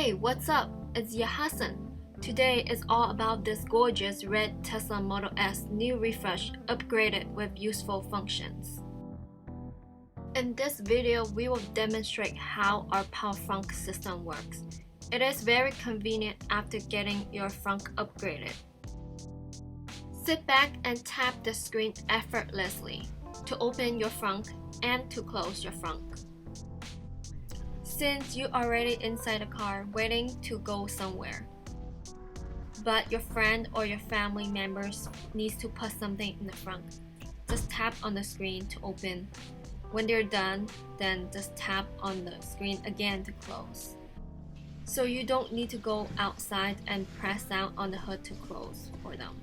Hey, what's up? It's Yahasan. Today is all about this gorgeous red Tesla Model S new refresh upgraded with useful functions. In this video, we will demonstrate how our Power Frunk system works. It is very convenient after getting your frunk upgraded. Sit back and tap the screen effortlessly to open your frunk and to close your frunk. Since you're already inside the car waiting to go somewhere, but your friend or your family members needs to put something in the frunk, just tap on the screen to open. When they're done, then just tap on the screen again to close. So you don't need to go outside and press down on the hood to close for them.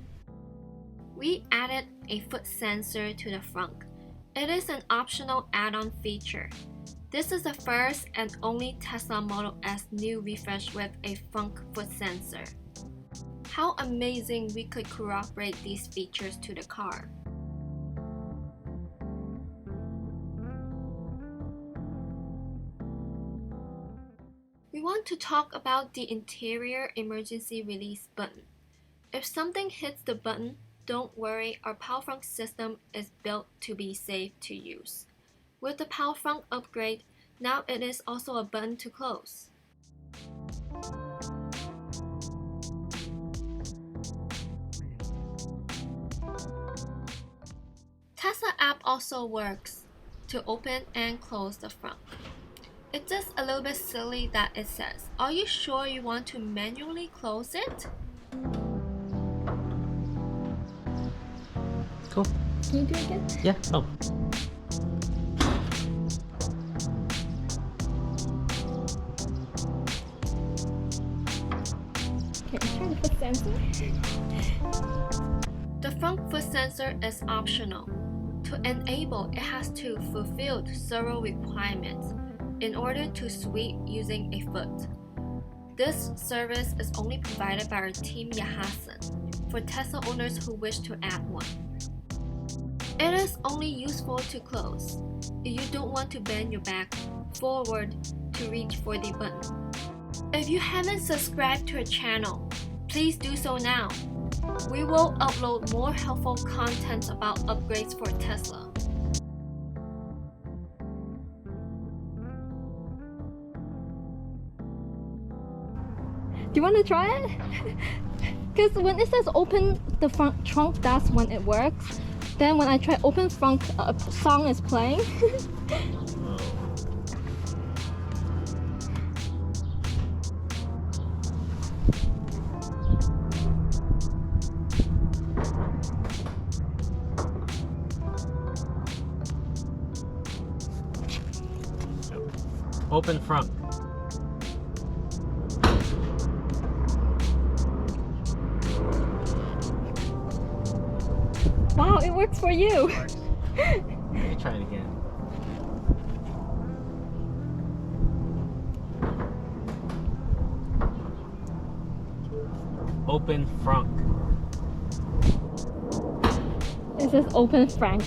We added a foot sensor to the frunk. It is an optional add-on feature. This is the first and only Tesla Model S new refresh with a frunk foot sensor. How amazing we could incorporate these features to the car. We want to talk about the interior emergency release button. If something hits the button, don't worry, our Power Frunk system is built to be safe to use. With the Power Frunk upgrade, now it is also a button to close. Tesla app also works to open and close the frunk. It's just a little bit silly that it says, "Are you sure you want to manually close it?" Cool. Can you do it again? Yeah. Oh. Okay, let's try the foot sensor. The front foot sensor is optional. To enable, it has to fulfill several requirements in order to sweep using a foot. This service is only provided by our team Yahasan for Tesla owners who wish to add one. It is only useful to close if you don't want to bend your back forward to reach for the button. If you haven't subscribed to our channel, please do so now. We will upload more helpful content about upgrades for Tesla. Do you want to try it? Because when it says open the front trunk, that's when it works. Then when I try open front, a song is playing. Open front. Wow, it works for you. Let me try it again. Open front. It says open Frank.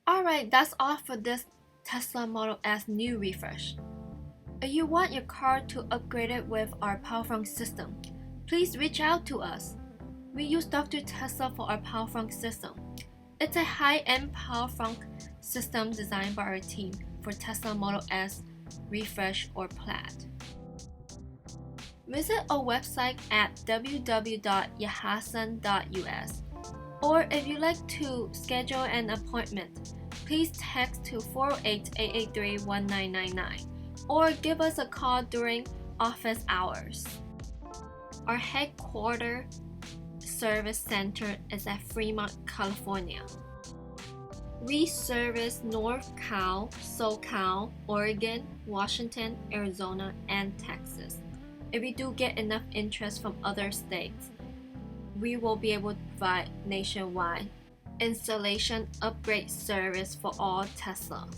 Alright, that's all for this Tesla Model S new refresh. If you want your car to upgrade it with our Power Frunk system, please reach out to us. We use Dr.Tesla for our Power Frunk system. It's a high-end Power Frunk system designed by our team for Tesla Model S, Refresh, or Plaid. Visit our website at www.yahasan.us, or if you'd like to schedule an appointment, please text to 408-883-1999 or give us a call during office hours. Our headquarters service center is at Fremont, California. We service NORCAL, SOCAL, Oregon, Washington, Arizona, and Texas. If we do get enough interest from other states, we will be able to provide nationwide installation upgrade service for all Teslas.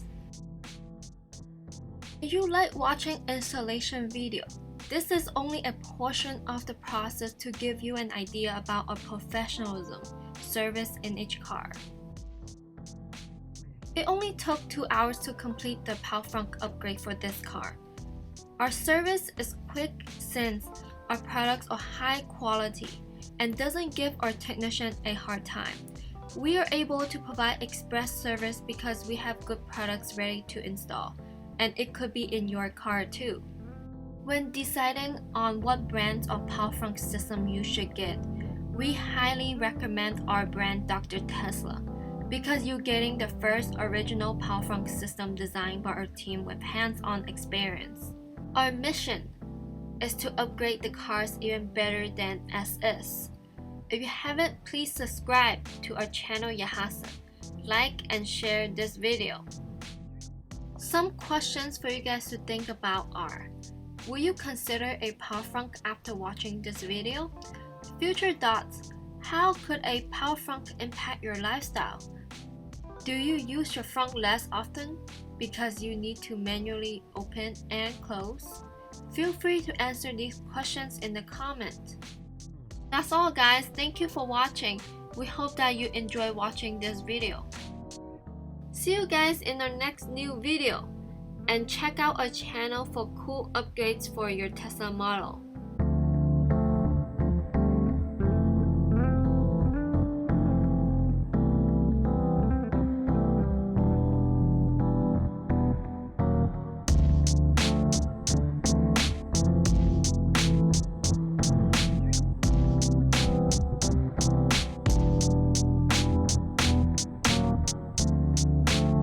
If you like watching installation video, this is only a portion of the process to give you an idea about our professionalism service in each car. It only took 2 hours to complete the Power Frunk upgrade for this car. Our service is quick since our products are high quality and doesn't give our technician a hard time. We are able to provide express service because we have good products ready to install, and it could be in your car too. When deciding on what brand of Power Frunk system you should get, we highly recommend our brand Dr.Tesla because you're getting the first original Power Frunk system designed by our team with hands-on experience. Our mission is to upgrade the cars even better than as is. If you haven't, please subscribe to our channel Yahasan, like and share this video. Some questions for you guys to think about are: will you consider a Power Frunk after watching this video? Future thoughts: how could a Power Frunk impact your lifestyle? Do you use your frunk less often because you need to manually open and close? Feel free to answer these questions in the comments. That's all guys, thank you for watching. We hope that you enjoy watching this video. See you guys in our next new video, and check out our channel for cool upgrades for your Tesla model.